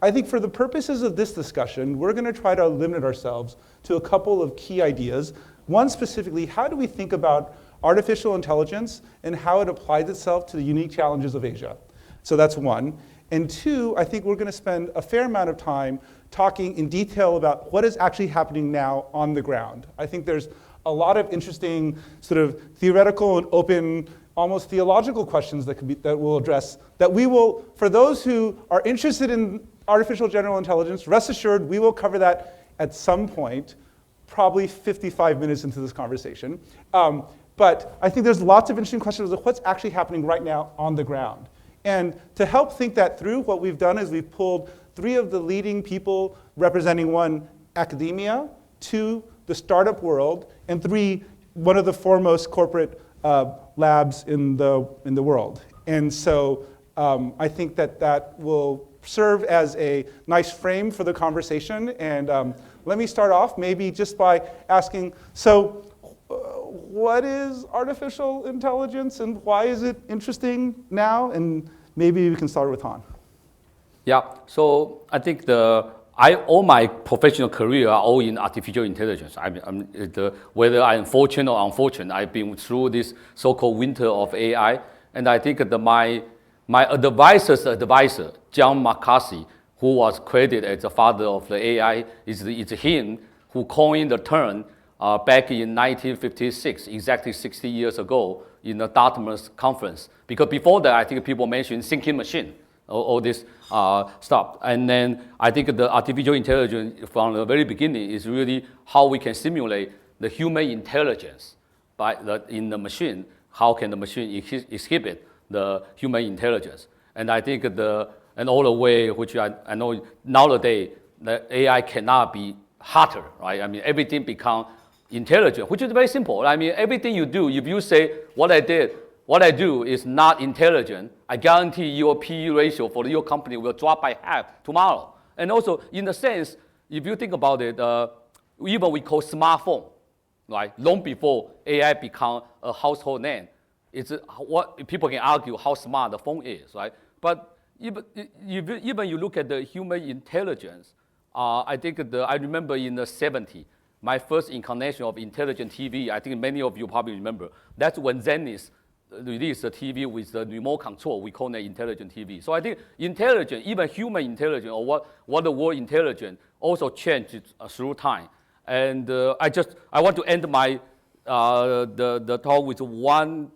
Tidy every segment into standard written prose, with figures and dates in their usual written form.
I think for the purposes of this discussion, we're going to try to limit ourselves to a couple of key ideas. One specifically, how do we think about artificial intelligence and how it applies itself to the unique challenges of Asia? So that's one. And two, I think we're going to spend a fair amount of time talking in detail about what is actually happening now on the ground. I think there's a lot of interesting sort of theoretical and open, almost theological questions that we'll address, that we will, for those who are interested in artificial general intelligence, rest assured we will cover that at some point, probably 55 minutes into this conversation. But I think there's lots of interesting questions of what's actually happening right now on the ground. And to help think that through, what we've done is we've pulled 3 of the leading people representing 1, academia, 2, the startup world, and 3, one of the foremost corporate labs in the world. And so I think that will serve as a nice frame for the conversation. And let me start off maybe just by asking, so what is artificial intelligence and why is it interesting now? And maybe we can start with Han. Yeah, so I think all my professional career are all in artificial intelligence. Whether I'm fortunate or unfortunate, I've been through this so-called winter of AI. And I think that my advisor's advisor, John McCarthy, who was credited as the father of the AI, is him who coined the term back in 1956, exactly 60 years ago, in the Dartmouth conference. Because before that, I think people mentioned thinking machine, all this stuff. And then I think the artificial intelligence from the very beginning is really how we can simulate the human intelligence in the machine. How can the machine exhibit the human intelligence? And I think and all the way, which I know nowadays, the AI cannot be harder, right? I mean, everything become intelligent, which is very simple. I mean, everything you do, if you say what I do is not intelligent, I guarantee your PE ratio for your company will drop by half tomorrow. And also, in a sense, if you think about it, even we call smartphone, right? Long before AI become a household name, it's what people can argue how smart the phone is, right? But even you look at the human intelligence, I think I remember in the 70s, my first incarnation of intelligent TV, I think many of you probably remember, that's when Zenith released a TV with the remote control. We call it intelligent TV. So I think intelligent, even human intelligence, or what the word intelligent, also changed through time. And I want to end my the talk with one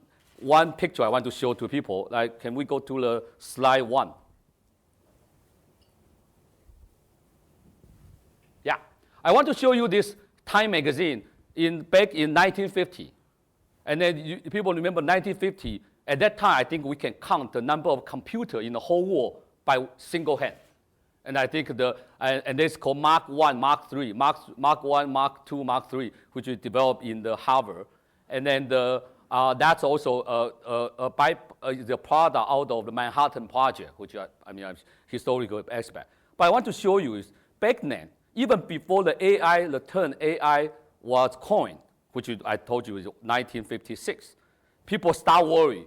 picture I want to show to people. Like, can we go to the slide 1? Yeah, I want to show you this Time magazine back in 1950. And then people remember 1950. At that time, I think we can count the number of computers in the whole world by single hand. And I think and it's called Mark 1, Mark 3, Mark 1, Mark 2, Mark 3, which is developed in the Harvard. And then that's also the product out of the Manhattan Project, which I'm historical aspect. But I want to show you is back then, even before the term AI was coined, which I told you is 1956, people start worry.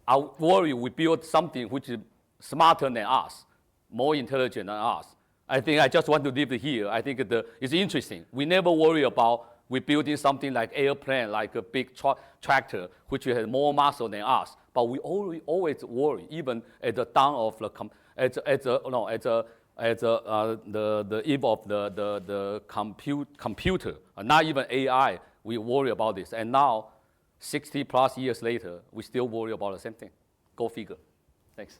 I worry we build something which is smarter than us, more intelligent than us. I think I just want to leave it here. I think it's interesting. We never worry about we building something like airplane, like a big tractor, which has more muscle than us. But we always worry, even at the dawn of the eve of the computer, not even AI, we worry about this. And now, 60 plus years later, we still worry about the same thing. Go figure. Thanks.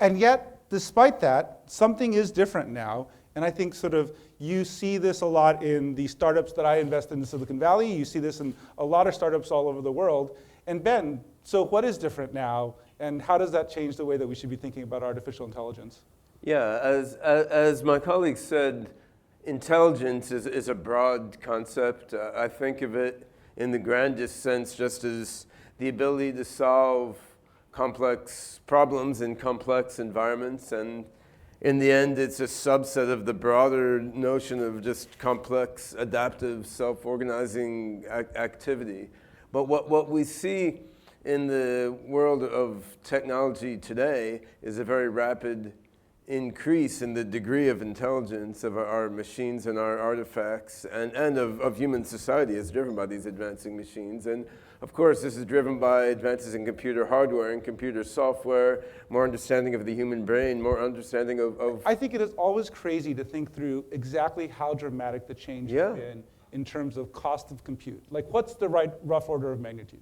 And yet, despite that, something is different now. And I think sort of you see this a lot in the startups that I invest in Silicon Valley. You see this in a lot of startups all over the world. And Ben, so what is different now? And how does that change the way that we should be thinking about artificial intelligence? Yeah, as my colleague said, intelligence is a broad concept. I think of it in the grandest sense just as the ability to solve complex problems in complex environments. And in the end, it's a subset of the broader notion of just complex, adaptive, self-organizing activity. But what we see in the world of technology today is a very rapid increase in the degree of intelligence of our machines and our artifacts and of human society is driven by these advancing machines. And of course, this is driven by advances in computer hardware and computer software, more understanding of the human brain, more understanding of I think it is always crazy to think through exactly how dramatic the change has been in terms of cost of compute. Like, what's the right rough order of magnitude?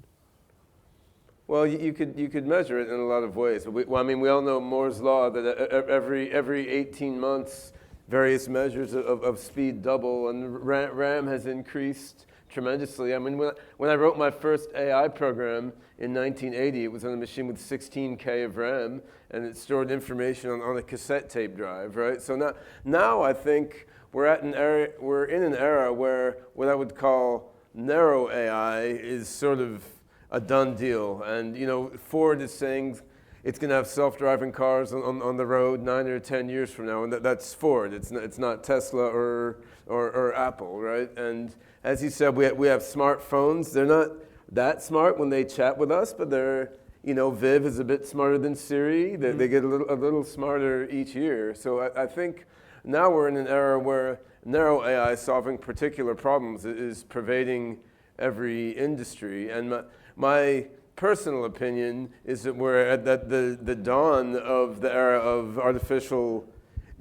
Well, you could measure it in a lot of ways. I mean, we all know Moore's law that every 18 months, various measures of speed double, and RAM has increased tremendously. I mean, when I wrote my first AI program in 1980, it was on a machine with 16K of RAM, and it stored information on a cassette tape drive, right? So now I think we're in an era where what I would call narrow AI is sort of a done deal. And Ford is saying it's going to have self-driving cars on the road 9 or 10 years from now, and that's Ford. It's not Tesla or Apple, right? And as you said, we have smartphones. They're not that smart when they chat with us, but they're Viv is a bit smarter than Siri. They get a little smarter each year. So I think now we're in an era where narrow AI solving particular problems is pervading every industry. And my personal opinion is that we're at the dawn of the era of artificial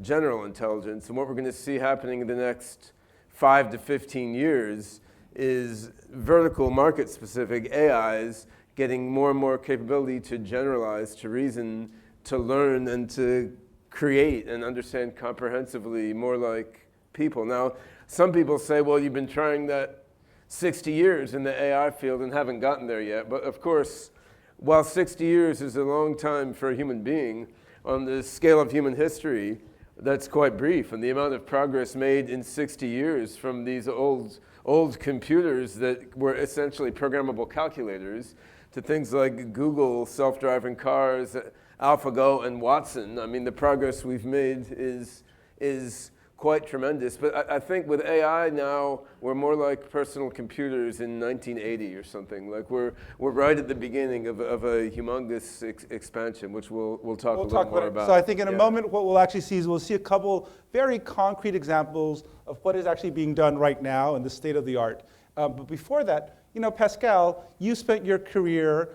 general intelligence. And what we're going to see happening in the next 5 to 15 years is vertical market-specific AIs getting more and more capability to generalize, to reason, to learn, and to create and understand comprehensively more like people. Now, some people say, well, you've been trying that 60 years in the AI field and haven't gotten there yet. But of course, while 60 years is a long time for a human being, on the scale of human history, that's quite brief. And the amount of progress made in 60 years from these old computers that were essentially programmable calculators to things like Google, self-driving cars, AlphaGo, and Watson. I mean, the progress we've made is quite tremendous. But I think with AI now, we're more like personal computers in 1980 or something. Like we're right at the beginning of a humongous expansion, which we'll talk a little more about. So I think in a moment, what we'll actually see is we'll see a couple very concrete examples of what is actually being done right now in the state of the art. But before that, Pascal, you spent your career,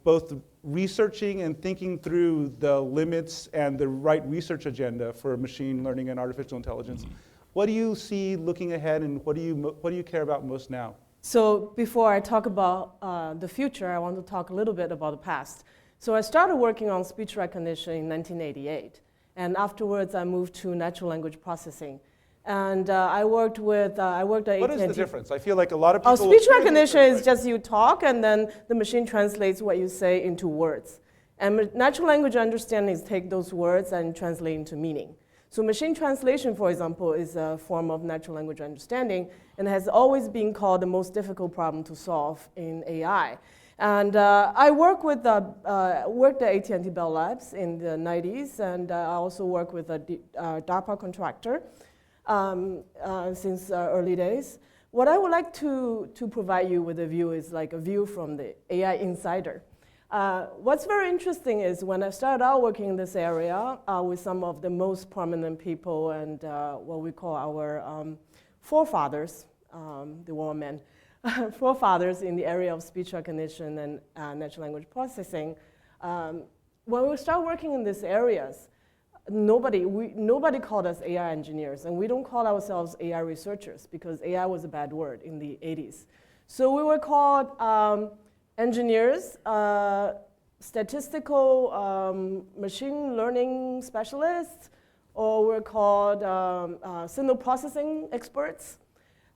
both researching and thinking through the limits and the right research agenda for machine learning and artificial intelligence. What do you see looking ahead, and what do you care about most now? So before I talk about the future, I want to talk a little bit about the past. So I started working on speech recognition in 1988, and afterwards I moved to natural language processing. And I worked at AT&T. What is the difference? I feel like a lot of people... Speech recognition is just you talk, and then the machine translates what you say into words. And natural language understanding is take those words and translate into meaning. So machine translation, for example, is a form of natural language understanding, and has always been called the most difficult problem to solve in AI. And I worked at AT&T Bell Labs in the 90s, and I also worked with a DARPA contractor since early days. What I would like to provide you with a view is like a view from the AI insider. What's very interesting is when I started out working in this area with some of the most prominent people and what we call our forefathers, the women, forefathers in the area of speech recognition and natural language processing. When we start working in these areas, nobody called us AI engineers, and we don't call ourselves AI researchers because AI was a bad word in the 80s. So we were called engineers, statistical machine learning specialists, or we're called signal processing experts.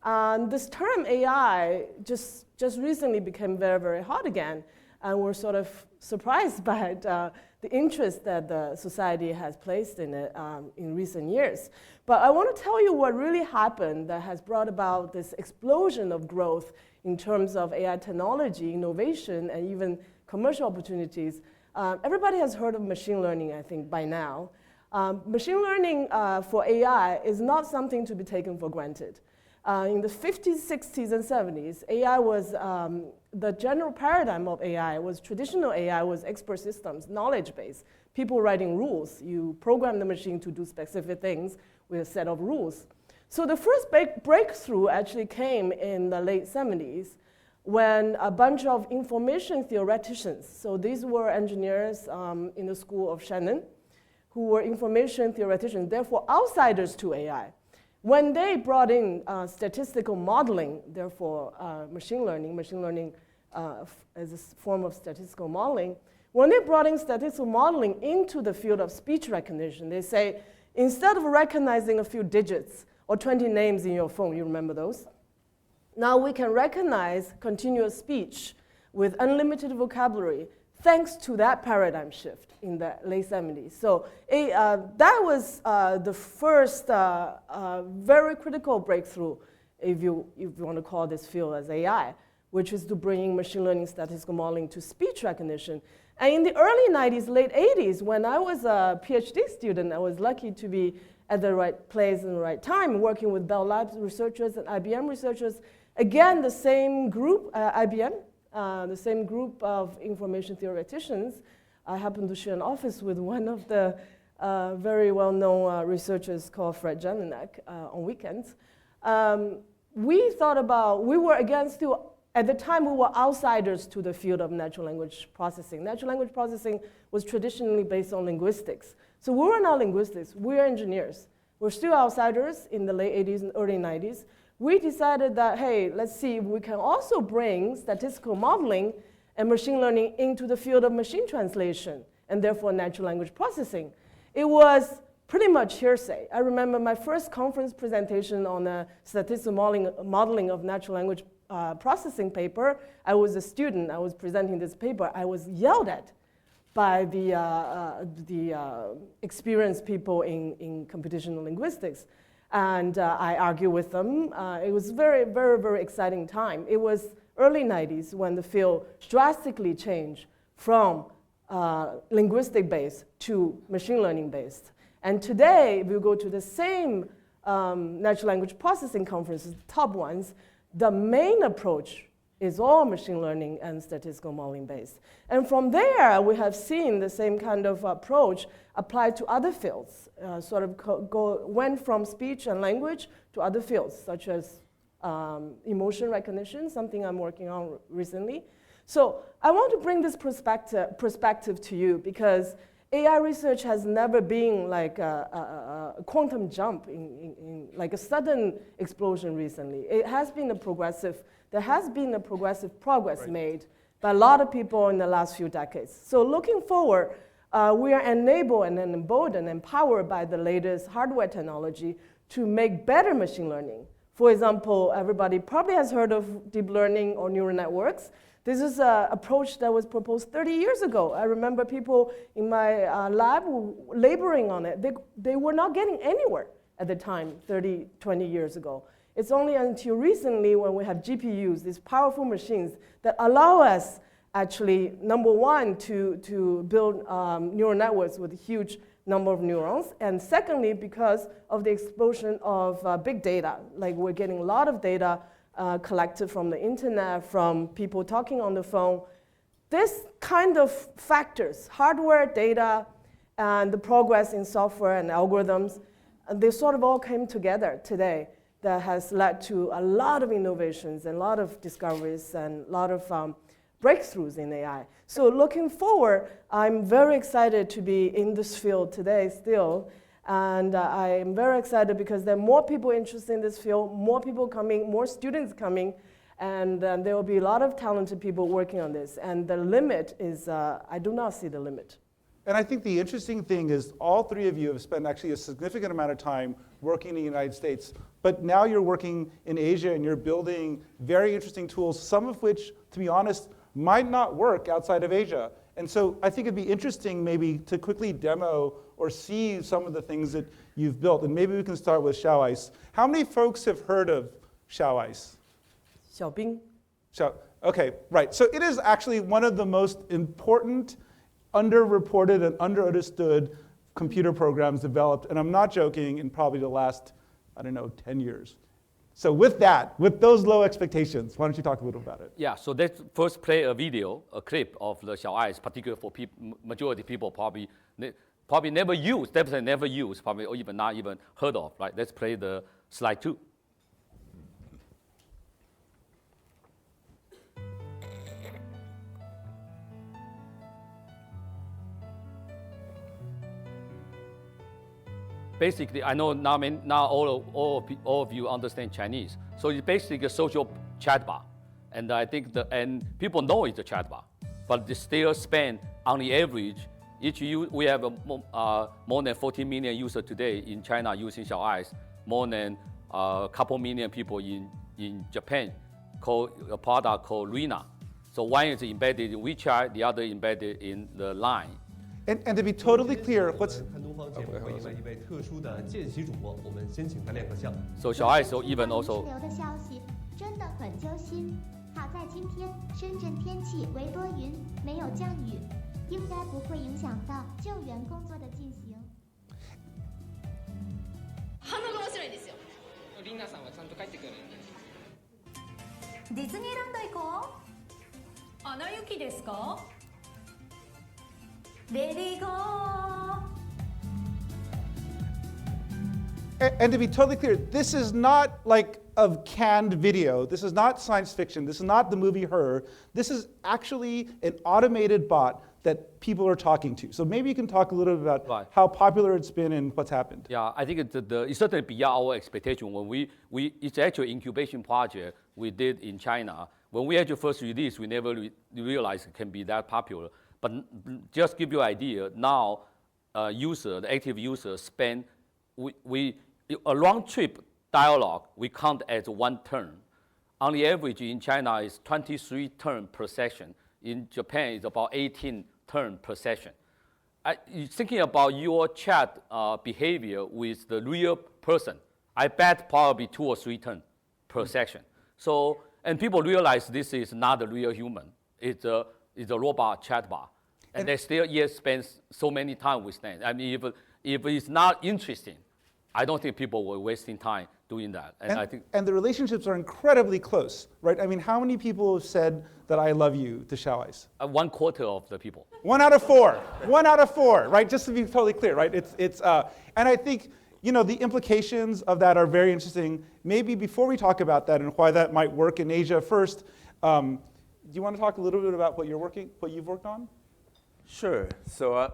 And this term AI just recently became very, very hot again, and we're sort of surprised by the interest that the society has placed in it in recent years. But I want to tell you what really happened that has brought about this explosion of growth in terms of AI technology, innovation, and even commercial opportunities. Everybody has heard of machine learning, I think, by now. Machine learning for AI is not something to be taken for granted. In the 50s, 60s, and 70s, AI was, the general paradigm of AI was traditional AI was expert systems, knowledge base. people writing rules. You program the machine to do specific things with a set of rules. So the first breakthrough actually came in the late 70s when a bunch of information theoreticians, so these were engineers in the school of Shannon, who were information theoreticians, therefore outsiders to AI. When they brought in statistical modeling, therefore machine learning as a form of statistical modeling, when they brought in statistical modeling into the field of speech recognition, they say, instead of recognizing a few digits or 20 names in your phone, you remember those? Now we can recognize continuous speech with unlimited vocabulary thanks to that paradigm shift in the late 70s. So that was the first very critical breakthrough, if you want to call this field as AI, which is to bring machine learning statistical modeling to speech recognition. And in the early 90s, late 80s, when I was a PhD student, I was lucky to be at the right place and the right time, working with Bell Labs researchers and IBM researchers. Again, the same group, IBM, the same group of information theoreticians. I happened to share an office with one of the very well-known researchers called Fred Jelinek on weekends. We thought about, we were again still, at the time we were outsiders to the field of natural language processing. Natural language processing was traditionally based on linguistics. So we were not linguists, we are engineers. We're still outsiders in the late 80s and early 90s. We decided that, hey, let's see if we can also bring statistical modeling and machine learning into the field of machine translation, and therefore natural language processing. It was pretty much hearsay. I remember my first conference presentation on a statistical modeling of natural language processing paper. I was a student, I was presenting this paper. I was yelled at by the experienced people in computational linguistics. And I argued with them. It was very, very, very exciting time. It was early 90s when the field drastically changed from linguistic-based to machine learning-based. And today, if you go to the same natural language processing conferences, top ones, the main approach is all machine learning and statistical modeling based. And from there, we have seen the same kind of approach applied to other fields, went from speech and language to other fields, such as emotion recognition, something I'm working on recently. So I want to bring this perspective to you because AI research has never been like a quantum jump, like a sudden explosion recently. It has been there has been a progressive progress made by a lot of people in the last few decades. So looking forward, we are enabled and emboldened and empowered by the latest hardware technology to make better machine learning. For example, everybody probably has heard of deep learning or neural networks. This is an approach that was proposed 30 years ago. I remember people in my lab laboring on it. They were not getting anywhere at the time, 30, 20 years ago. It's only until recently when we have GPUs, these powerful machines that allow us actually, number one, to build neural networks with a huge number of neurons. And secondly, because of the explosion of big data. Like we're getting a lot of data collected from the internet, from people talking on the phone. This kind of factors, hardware, data, and the progress in software and algorithms, they sort of all came together today. That has led to a lot of innovations and a lot of discoveries and a lot of breakthroughs in AI. So looking forward, I'm very excited to be in this field today still. And I am very excited because there are more people interested in this field, more people coming, more students coming, and there will be a lot of talented people working on this. And the limit is, I do not see the limit. And I think the interesting thing is all three of you have spent actually a significant amount of time working in the United States, but now you're working in Asia and you're building very interesting tools, some of which, to be honest, might not work outside of Asia. And so I think it'd be interesting maybe to quickly demo or see some of the things that you've built. And maybe we can start with Xiaoice. How many folks have heard of Xiaoice? Xiaobing. Okay, right. So it is actually one of the most important, underreported and underunderstood computer programs developed, and I'm not joking, in probably the last, 10 years. So with that, with those low expectations, why don't you talk a little about it? Yeah, so let's first play a video, a clip of the Xiao Eyes, particularly for majority of people probably never use, definitely never use, probably or even not even heard of, right? Let's play the slide 2. Basically, I know now all of you understand Chinese. So it's basically a social chatbot. And I think and people know it's a chatbot, but they still spend on the average, we have more than 14 million users today in China using Xiao Eyes, more than a couple million people in Japan called a product called Rina. So one is embedded in WeChat, the other embedded in the Line. And to be totally clear, what's... So Xiao Eyes even also... 好在今天深圳天气为多云，没有降雨，应该不会影响到救援工作的进行。鼻が面白いですよ。リンナさんはちゃんと帰ってくるんで。ディズニーランド行こう。アナ雪ですか？レディーゴー。 And to be totally clear, this is not like a canned video. This is not science fiction. This is not the movie Her. This is actually an automated bot that people are talking to. So maybe you can talk a little bit about how popular it's been and what's happened. Yeah, I think it's certainly beyond our expectation. When it's actually an incubation project we did in China. When we actually first released, we never realized it can be that popular. But just give you an idea, now the active users spend, a round trip dialogue, we count as one turn. On the average in China is 23 turns per session. In Japan, it's about 18 turns per session. Thinking about your chat behavior with the real person, I bet probably 2 or 3 turns per session. So, and people realize this is not a real human. It's a robot chatbot. And they still yet spend so many time with them. I mean, if it's not interesting, I don't think people were wasting time doing that. And the relationships are incredibly close, right? I mean, how many people have said that I love you to Xiao Eyes? 1/4 of the people. 1 out of 4. 1 out of 4, right? Just to be totally clear, right? And I think, the implications of that are very interesting. Maybe before we talk about that and why that might work in Asia first, do you want to talk a little bit about what you've worked on? Sure. So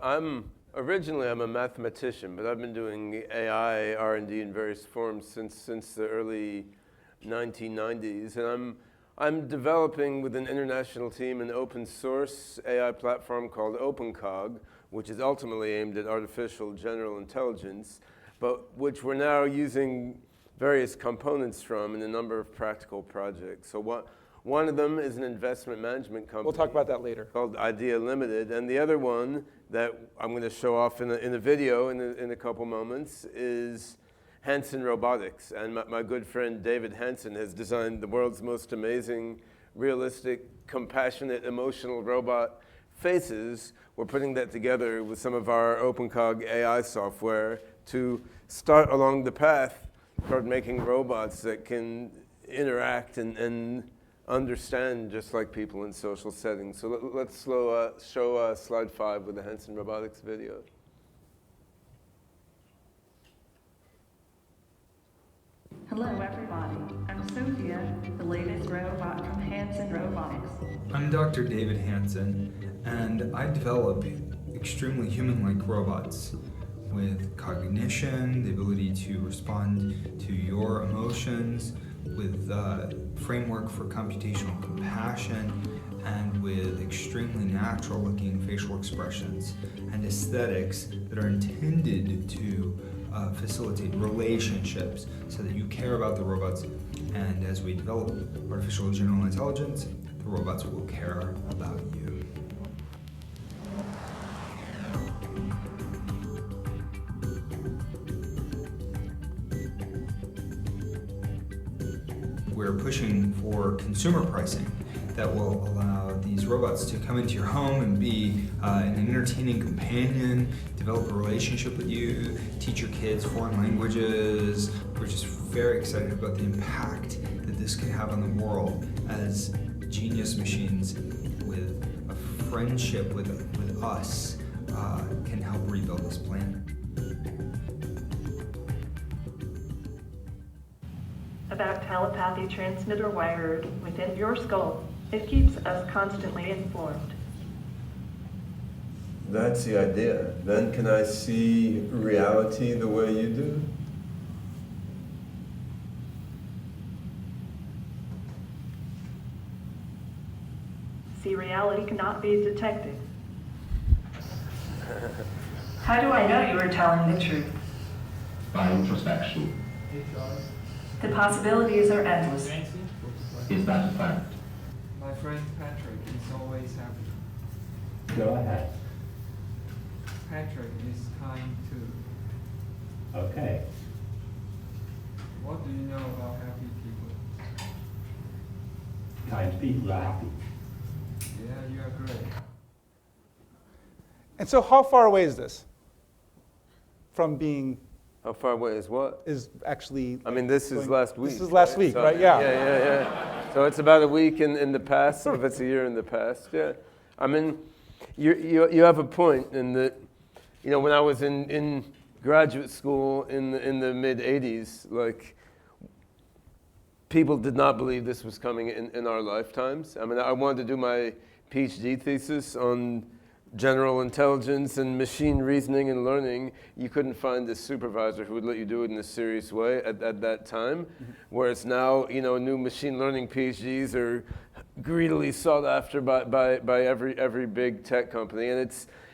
originally I'm a mathematician, but I've been doing AI R&D in various forms since the early 1990s, and I'm developing with an international team an open source AI platform called OpenCog, which is ultimately aimed at artificial general intelligence, but which we're now using various components from in a number of practical projects. So one of them is an investment management company. We'll talk about that later. Called Idea Limited, and the other one that I'm going to show off in a video in a couple moments is Hanson Robotics. And my good friend David Hanson has designed the world's most amazing, realistic, compassionate, emotional robot faces. We're putting that together with some of our OpenCog AI software to start along the path toward making robots that can interact and understand just like people in social settings. So let's show slide 5 with the Hanson Robotics video. Hello everybody, I'm Sophia, the latest robot from Hanson Robotics. I'm Dr. David Hanson, and I develop extremely human-like robots with cognition, the ability to respond to your emotions, with framework for computational compassion, and with extremely natural-looking facial expressions and aesthetics that are intended to facilitate relationships so that you care about the robots, and as we develop artificial general intelligence, the robots will care about you. We're pushing for consumer pricing that will allow these robots to come into your home and be an entertaining companion, to develop a relationship with you, teach your kids foreign languages. We're just very excited about the impact that this can have on the world as genius machines with a friendship with us can help rebuild this planet. About telepathy transmitter wired within your skull, it keeps us constantly informed. That's the idea. Then can I see reality the way you do? See, reality cannot be detected. How do I know you are telling the truth? By introspection. The possibilities are endless. Is that a fact? My friend Patrick is always happy. Go ahead. Patrick is kind too. Okay. What do you know about happy people? Kind people are happy. Yeah, you are great. And so how far away is this from being, How far away is what? is actually... I mean, this is last week. This is last week, So- right? Yeah. Yeah. So it's about a week in the past, if it's a year in the past, yeah. I mean, you have a point in that, you know, when I was in graduate school in the mid-'80s, like, people did not believe this was coming in our lifetimes. I mean, I wanted to do my PhD thesis on general intelligence and machine reasoning and learning. You couldn't find a supervisor who would let you do it in a serious way at that time. Whereas now, you know, new machine learning PhDs are greedily sought after by every big tech company. And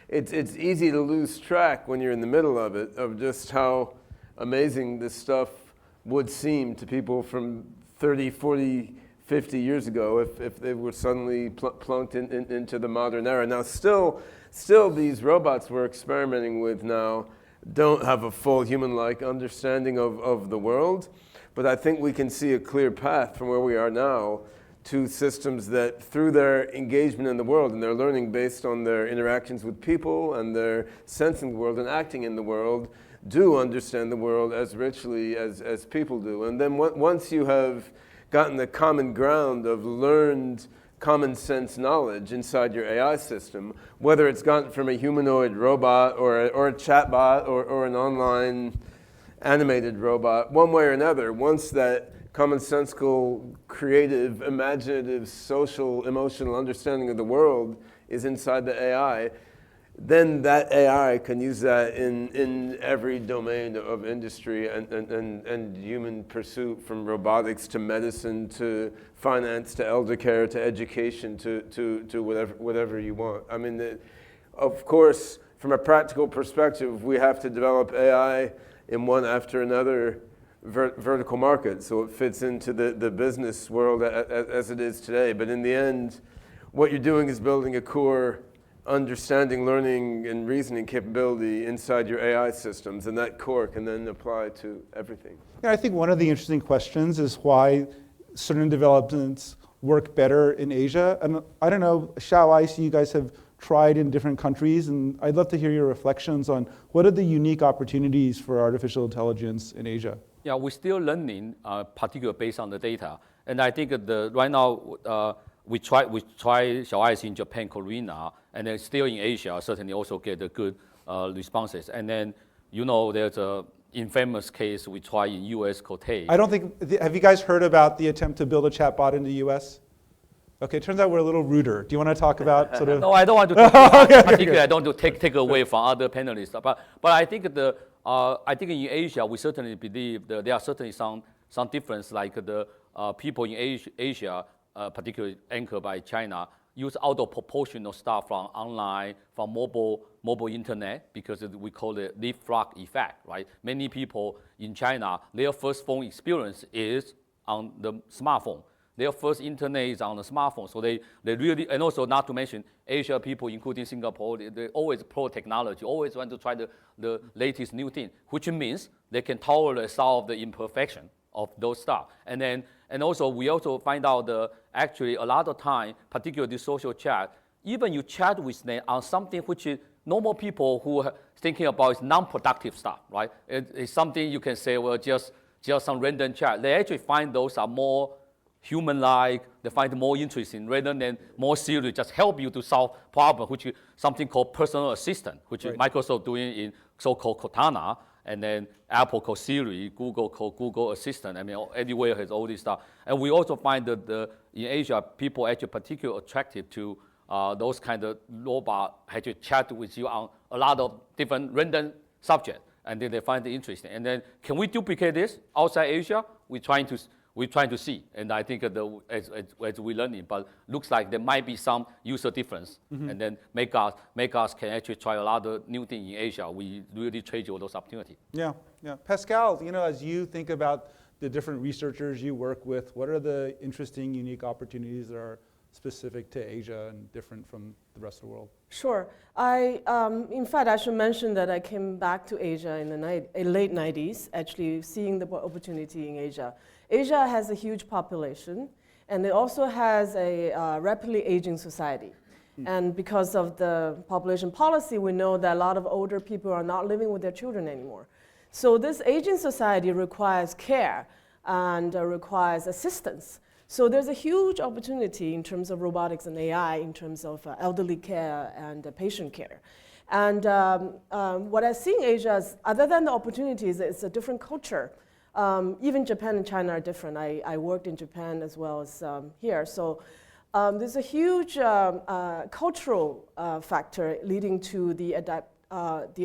it's easy to lose track when you're in the middle of it, of just how amazing this stuff would seem to people from 30, 40, 50 years ago if they were suddenly plunked into the modern era. Now, still these robots we're experimenting with now don't have a full human-like understanding of the world, but I think we can see a clear path from where we are now to systems that, through their engagement in the world and their learning based on their interactions with people and their sensing the world and acting in the world, do understand the world as richly as people do. And then once you have gotten the common ground of learned common sense knowledge inside your AI system, whether it's gotten from a humanoid robot or a chatbot or an online animated robot, one way or another, once that commonsensical, creative, imaginative, social, emotional understanding of the world is inside the AI, then that AI can use that in every domain of industry and human pursuit, from robotics to medicine to finance to elder care to education to whatever you want. I mean, of course, from a practical perspective, we have to develop AI in one after another vertical market so it fits into the business world as it is today. But in the end, what you're doing is building a core understanding, learning, and reasoning capability inside your AI systems, and that core can then apply to everything. Yeah, I think one of the interesting questions is why certain developments work better in Asia. And I don't know, Xiao, I see you guys have tried in different countries, and I'd love to hear your reflections on what are the unique opportunities for artificial intelligence in Asia? Yeah, we're still learning, particularly based on the data. And I think right now, we try Xiaoai's in Japan, Korea, and then still in Asia, certainly also get a good responses. And then, you know, there's a infamous case we try in US called TAY. I don't think, have you guys heard about the attempt to build a chatbot in the US? Okay, it turns out we're a little ruder. Do you want to talk about sort of? No, I don't want to particularly, I don't want to take away from other panelists. But I think I think in Asia, we certainly believe that there are certainly some difference, like the people in Asia, particularly anchored by China, use out of proportional stuff from online, from mobile internet, because we call it leapfrog effect, right? Many people in China, their first phone experience is on the smartphone. Their first internet is on the smartphone. So they really, and also not to mention Asia people, including Singapore, they always pro technology, always want to try the latest new thing, which means they can tolerate solve the imperfection of those stuff. And also we also find out actually a lot of time, particularly social chat, even you chat with them on something which normal people who are thinking about is non-productive stuff, right? It's something you can say, well, just some random chat. They actually find those are more human-like. They find it more interesting rather than more serious, just help you to solve problem, which is something called personal assistant, which is Microsoft doing in so-called Cortana, and then Apple called Siri, Google called Google Assistant. I mean, everywhere has all this stuff. And we also find that in Asia, people actually particularly attracted to those kind of robot actually chat with you on a lot of different random subjects, and then they find it interesting. And then, can we duplicate this outside Asia? We're trying to see, and I think as we learn it, but looks like there might be some user difference, and then make us can actually try a lot of new things in Asia. We really treasure those opportunities. Yeah, yeah. Pascal, as you think about the different researchers you work with, what are the interesting, unique opportunities that are specific to Asia and different from the rest of the world? Sure. In fact, I should mention that I came back to Asia in the late 90s, actually seeing the opportunity in Asia. Asia has a huge population, and it also has a rapidly aging society. And because of the population policy, we know that a lot of older people are not living with their children anymore. So this aging society requires care and requires assistance. So there's a huge opportunity in terms of robotics and AI, in terms of elderly care and patient care. And what I see in Asia is, other than the opportunities, it's a different culture. Even Japan and China are different. I worked in Japan as well as here. So there's a huge cultural factor leading to the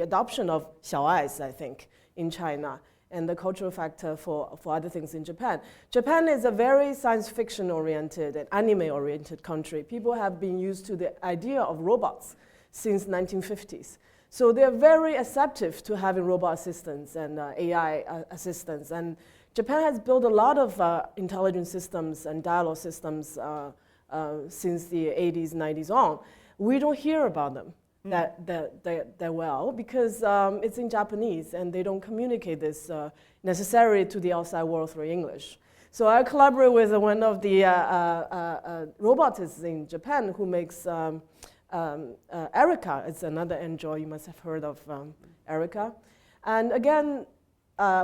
adoption of 小爱, I think, in China, and the cultural factor for other things in Japan. Japan is a very science fiction oriented and anime oriented country. People have been used to the idea of robots since 1950s. So they're very receptive to having robot assistants and AI assistants. And Japan has built a lot of intelligence systems and dialogue systems since the 80s, 90s on. We don't hear about them that well because it's in Japanese and they don't communicate this necessarily to the outside world through English. So I collaborate with one of the robotists in Japan who makes Erica. It's another Android. You must have heard of Erica. And again,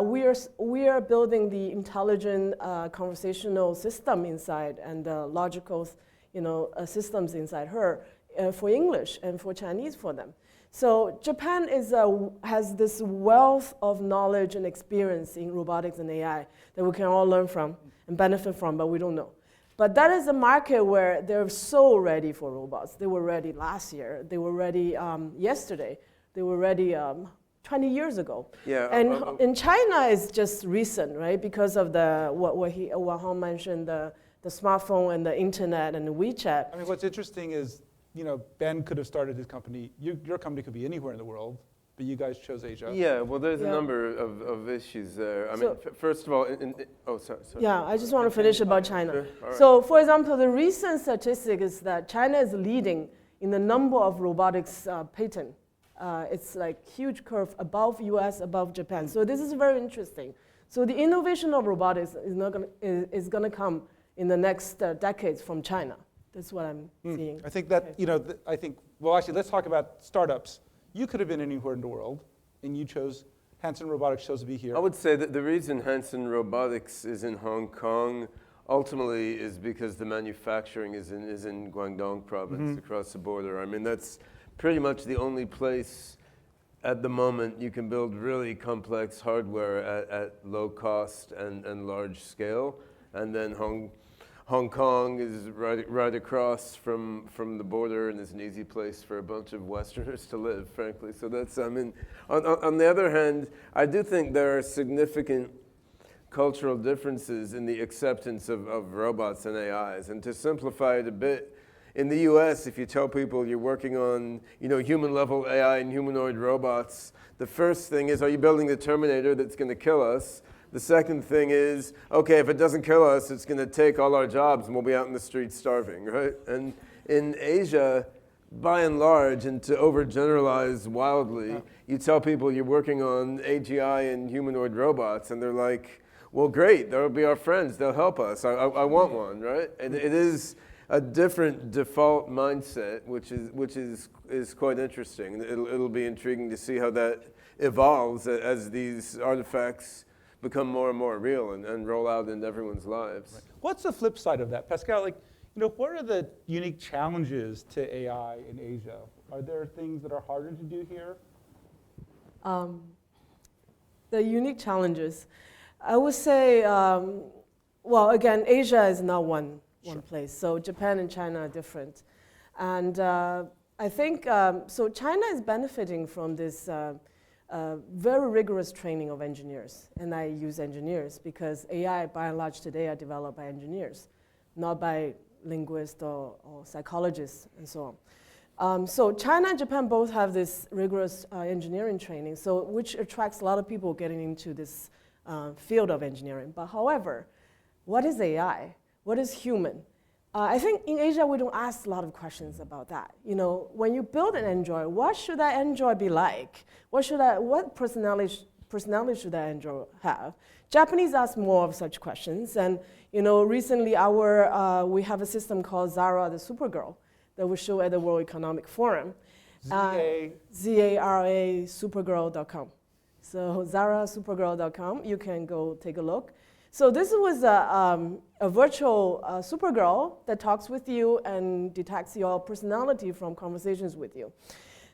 we are building the intelligent conversational system inside and logical, systems inside her for English and for Chinese for them. So Japan has this wealth of knowledge and experience in robotics and AI that we can all learn from and benefit from, but we don't know. But that is a market where they're so ready for robots. They were ready last year. They were ready yesterday. They were ready 20 years ago. Yeah. And in China, it's just recent, right? Because of what Hong mentioned, the smartphone and the internet and the WeChat. I mean, what's interesting is, Ben could have started his company. Your company could be anywhere in the world, but you guys chose Asia. Yeah, well, there's a number of issues there. I mean, first of all, sorry. Yeah, I just want to finish about China. Sure. Right. So, for example, the recent statistic is that China is leading in the number of robotics patent. It's like huge curve above US, above Japan. So this is very interesting. So the innovation of robotics is going to come in the next decades from China. That's what I'm seeing. I think that, well, actually, let's talk about startups. You could have been anywhere in the world, and you chose, Hanson Robotics chose to be here. I would say that the reason Hanson Robotics is in Hong Kong ultimately is because the manufacturing is in Guangdong province across the border. I mean, that's pretty much the only place at the moment you can build really complex hardware at low cost and large scale. And then Hong Kong is right across from the border and is an easy place for a bunch of Westerners to live, frankly. So that's, I mean, on the other hand, I do think there are significant cultural differences in the acceptance of robots and AIs. And to simplify it a bit, in the US, if you tell people you're working on, human-level AI and humanoid robots, the first thing is, are you building the Terminator that's going to kill us? The second thing is, okay, if it doesn't kill us, it's going to take all our jobs and we'll be out in the streets starving, right? And in Asia, by and large, and to overgeneralize wildly, you tell people you're working on AGI and humanoid robots, and they're like, well, great, that'll be our friends, they'll help us, I want one, right? And it is, a different default mindset, which is quite interesting. It'll be intriguing to see how that evolves as these artifacts become more and more real and roll out into everyone's lives. Right. What's the flip side of that, Pascal? Like, what are the unique challenges to AI in Asia? Are there things that are harder to do here? The unique challenges, I would say, well, again, Asia is not one place. So Japan and China are different. And I think, so China is benefiting from this very rigorous training of engineers. And I use engineers because AI, by and large, today are developed by engineers, not by linguists or psychologists and so on. So China and Japan both have this rigorous engineering training, so which attracts a lot of people getting into this field of engineering. But however, what is AI? What is human? I think in Asia, we don't ask a lot of questions about that. When you build an Android, what should that Android be like? What personality should that Android have? Japanese ask more of such questions. And recently we have a system called Zara, the Supergirl, that we show at the World Economic Forum. Zara supergirl.com. So zarasupergirl.com, you can go take a look. So this was a virtual Supergirl that talks with you and detects your personality from conversations with you.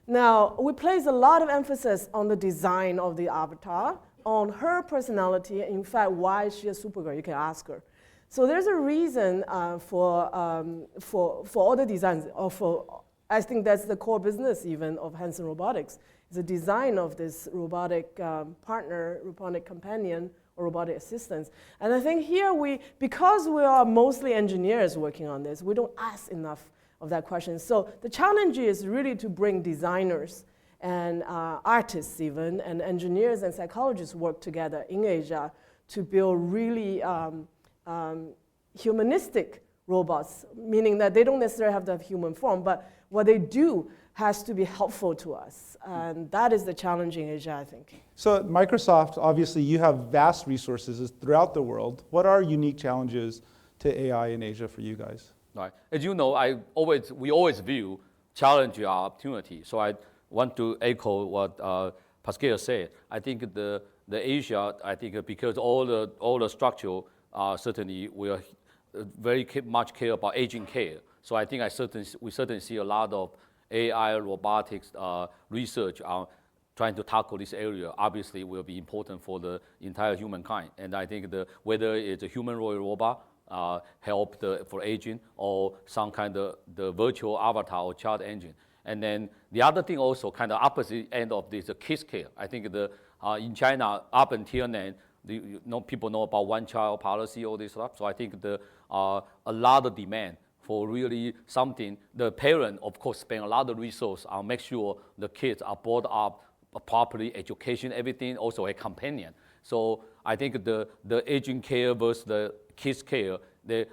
Now, we place a lot of emphasis on the design of the avatar, on her personality. In fact, why is she a Supergirl? You can ask her. So there's a reason for all the designs, I think that's the core business even of Hanson Robotics, is the design of this robotic partner, robotic companion, or robotic assistants. And I think here because we are mostly engineers working on this, we don't ask enough of that question. So the challenge is really to bring designers and artists even, and engineers and psychologists work together in Asia to build really humanistic robots, meaning that they don't necessarily have to have human form, but what they do has to be helpful to us. And that is the challenge in Asia, I think. So at Microsoft, obviously, you have vast resources throughout the world. What are unique challenges to AI in Asia for you guys? Right. As you know, we always view challenge as opportunity. So I want to echo what Pascal said. I think the Asia, I think because all the structure certainly we are very much care about aging care. So I think we certainly see a lot of AI, robotics research on trying to tackle this area. Obviously, will be important for the entire humankind. And I think whether it's a humanoid robot help for aging, or some kind of the virtual avatar or child engine. And then the other thing also kind of opposite end of this, kids care. I think in China up until then, people know about one-child policy, all this stuff. So I think a lot of demand for really something. The parent, of course, spend a lot of resources on make sure the kids are brought up properly, education, everything, also a companion. So I think the aging care versus the kids care,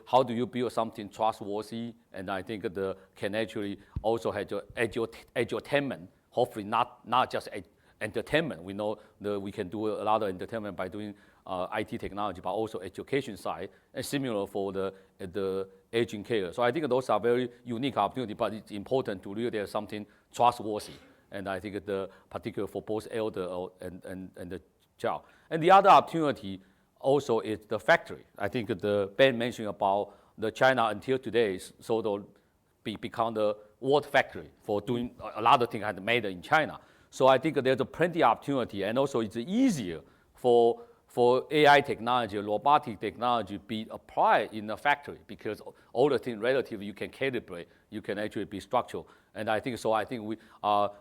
how do you build something trustworthy? And I think can actually also have edutainment, hopefully not just entertainment. We know we can do a lot of entertainment by doing IT technology, but also education side, and similar for the aging care. So I think those are very unique opportunities, but it's important to really have something trustworthy. And I think particular for both elder and the child. And the other opportunity also is the factory. I think Ben mentioned about the China until today sort of become the world factory for doing a lot of things made in China. So I think there's plenty of opportunity, and also it's easier for AI technology, robotic technology be applied in the factory, because all the things relatively you can calibrate, you can actually be structural. And I think we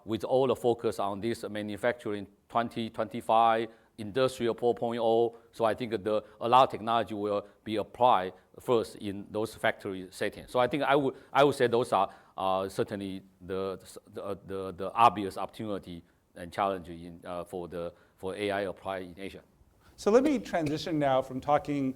with all the focus on this manufacturing 2025, industrial 4.0, so I think a lot of technology will be applied first in those factory settings. So I think I would say those are certainly the obvious opportunity and challenge for AI applied in Asia. So let me transition now from talking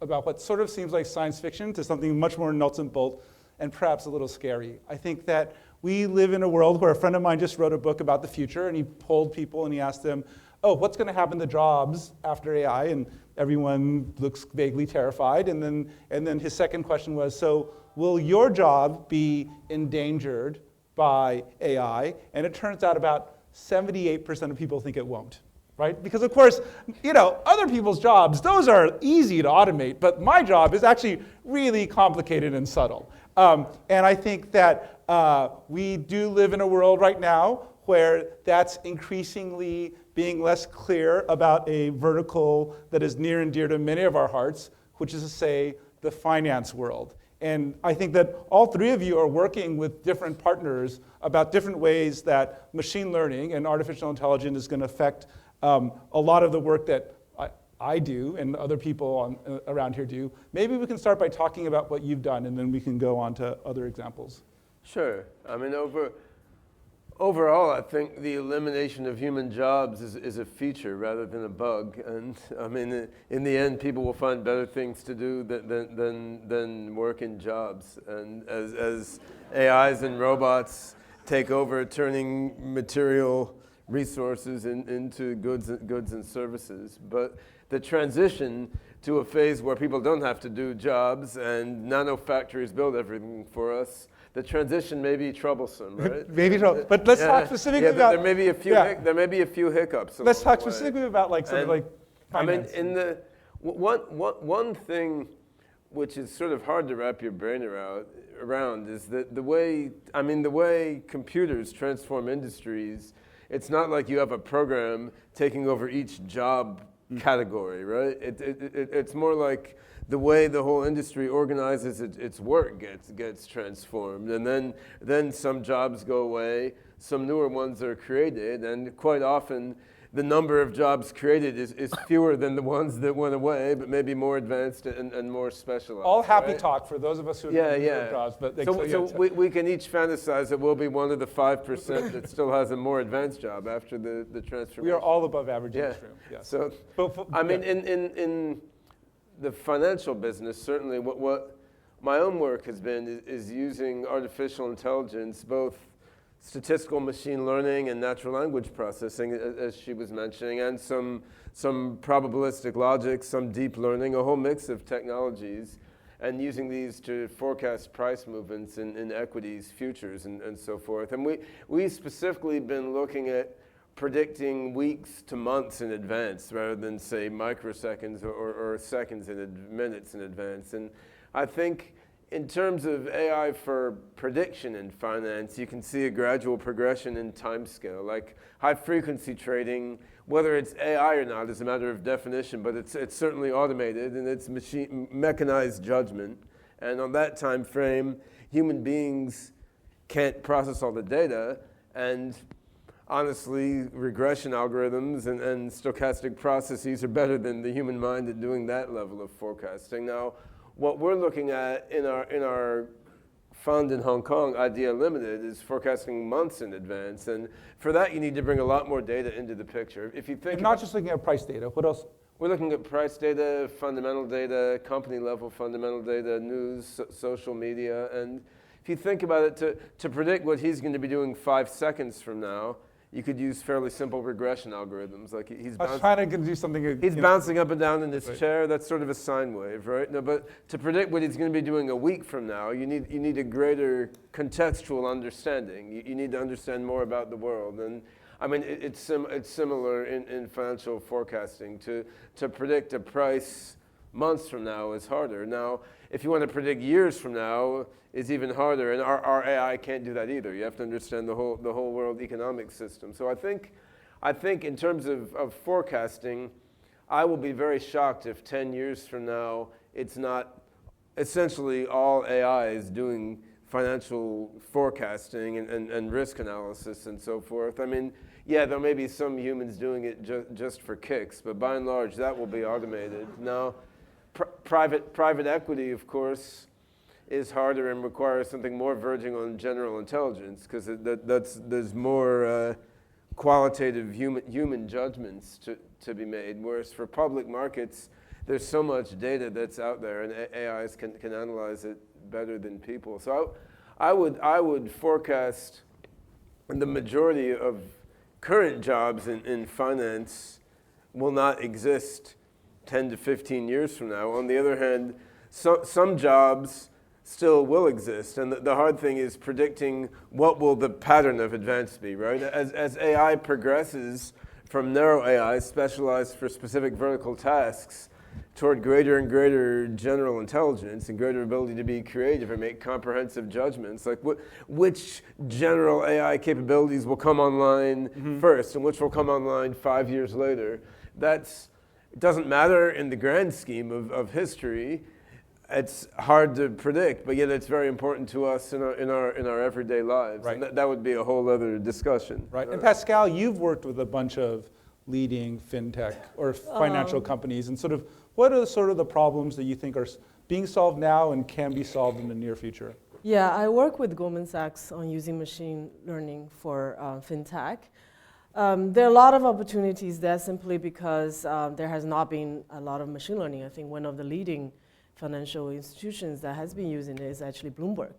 about what sort of seems like science fiction to something much more nuts and bolts and perhaps a little scary. I think that we live in a world where a friend of mine just wrote a book about the future, and he polled people and he asked them, oh, what's going to happen to jobs after AI? And everyone looks vaguely terrified. And then his second question was, so will your job be endangered by AI? And it turns out about 78% of people think it won't. Right? Because of course, other people's jobs, those are easy to automate, but my job is actually really complicated and subtle. And I think that we do live in a world right now where that's increasingly being less clear about a vertical that is near and dear to many of our hearts, which is to say, the finance world. And I think that all three of you are working with different partners about different ways that machine learning and artificial intelligence is going to affect a lot of the work that I do and other people around here do. Maybe we can start by talking about what you've done, and then we can go on to other examples. Sure. I mean, overall, I think the elimination of human jobs is a feature rather than a bug. And I mean, in the end, people will find better things to do than work in jobs. And as AIs and robots take over, turning material resources into goods and services. But the transition to a phase where people don't have to do jobs and nano factories build everything for us, the transition may be troublesome, right? Maybe troublesome. But let's talk specifically about... There may be a few hiccups. Let's talk specifically about finance. I mean, in the one thing which is sort of hard to wrap your brain around is that the way computers transform industries, it's not like you have a program taking over each job category, right? It's more like the way the whole industry organizes its work gets transformed, and then some jobs go away, some newer ones are created, and quite often the number of jobs created is fewer than the ones that went away, but maybe more advanced and more specialized. All happy talk for those of us who have jobs. But we can each fantasize that we'll be one of the 5% that still has a more advanced job after the transformation. We are all above average in this room. Yes. So, I mean, in the financial business, certainly what my own work has been is using artificial intelligence, both statistical machine learning and natural language processing, as she was mentioning, and some probabilistic logic, some deep learning, a whole mix of technologies, and using these to forecast price movements in equities, futures, and so forth. And we specifically been looking at predicting weeks to months in advance rather than, say, microseconds or seconds minutes in advance. And I think in terms of AI for prediction in finance, you can see a gradual progression in time scale. Like high-frequency trading, whether it's AI or not is a matter of definition, but it's certainly automated, and it's mechanized judgment. And on that time frame, human beings can't process all the data, and honestly, regression algorithms and stochastic processes are better than the human mind at doing that level of forecasting. Now, what we're looking at in our fund in Hong Kong, Idea Limited, is forecasting months in advance. And for that, you need to bring a lot more data into the picture. If you think not just looking at price data, what else? We're looking at price data, fundamental data, company level fundamental data, news, social media. And if you think about it, to predict what he's going to be doing 5 seconds from now, you could use fairly simple regression algorithms. Like he's trying to do something. He's bouncing up and down in his chair. That's sort of a sine wave, right? No, but to predict what he's going to be doing a week from now, you need a greater contextual understanding. You need to understand more about the world. And I mean, it's similar in financial forecasting. To predict a price months from now is harder. Now, if you want to predict years from now, is even harder, and our AI can't do that either. You have to understand the whole world economic system. So I think in terms of forecasting, I will be very shocked if 10 years from now it's not essentially all AI is doing financial forecasting and risk analysis and so forth. I mean, yeah, there may be some humans doing it just for kicks, but by and large that will be automated. Now, private equity, of course, is harder and requires something more verging on general intelligence, because there's more qualitative human judgments to be made. Whereas for public markets, there's so much data that's out there, and AIs can analyze it better than people. So I would forecast the majority of current jobs in finance will not exist 10 to 15 years from now. On the other hand, some jobs still will exist. And the hard thing is predicting what will the pattern of advance be, right? As AI progresses from narrow AI, specialized for specific vertical tasks, toward greater and greater general intelligence and greater ability to be creative and make comprehensive judgments, like which general AI capabilities will come online first and which will come online 5 years later. It doesn't matter in the grand scheme of history. It's hard to predict, but yet it's very important to us in our everyday lives. Right. And that would be a whole other discussion. Right. And Pascal, you've worked with a bunch of leading fintech or financial companies, and sort of what are sort of the problems that you think are being solved now and can be solved in the near future? Yeah, I work with Goldman Sachs on using machine learning for fintech. There are a lot of opportunities there simply because there has not been a lot of machine learning. I think one of the leading financial institutions that has been using it is actually Bloomberg.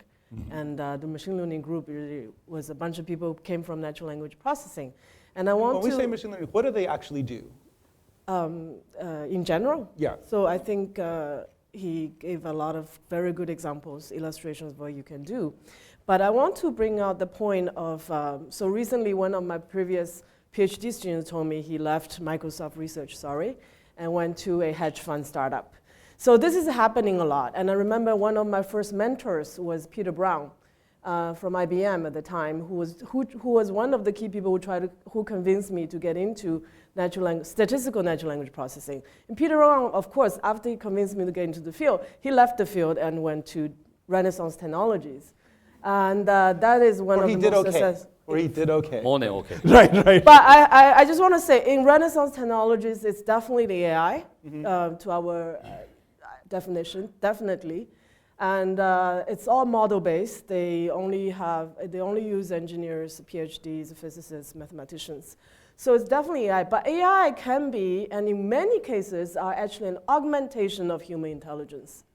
And the machine learning group really was a bunch of people who came from natural language processing. And I want when we say machine learning, what do they actually do? In general? Yeah. So I think he gave a lot of very good examples, illustrations of what you can do. But I want to bring out the point of, so recently one of my previous PhD students told me he left Microsoft Research, and went to a hedge fund startup. So this is happening a lot. And I remember one of my first mentors was Peter Brown from IBM at the time, who was one of the key people who convinced me to get into statistical natural language processing. And Peter Brown, of course, after he convinced me to get into the field, he left the field and went to Renaissance Technologies. And that is one of the most successful. Or he did okay. More than okay. Right. But I just want to say, in Renaissance Technologies, it's definitely the AI to our definition, definitely. And it's all model-based. They only use engineers, PhDs, physicists, mathematicians. So it's definitely AI. But AI can be, and in many cases, are actually an augmentation of human intelligence.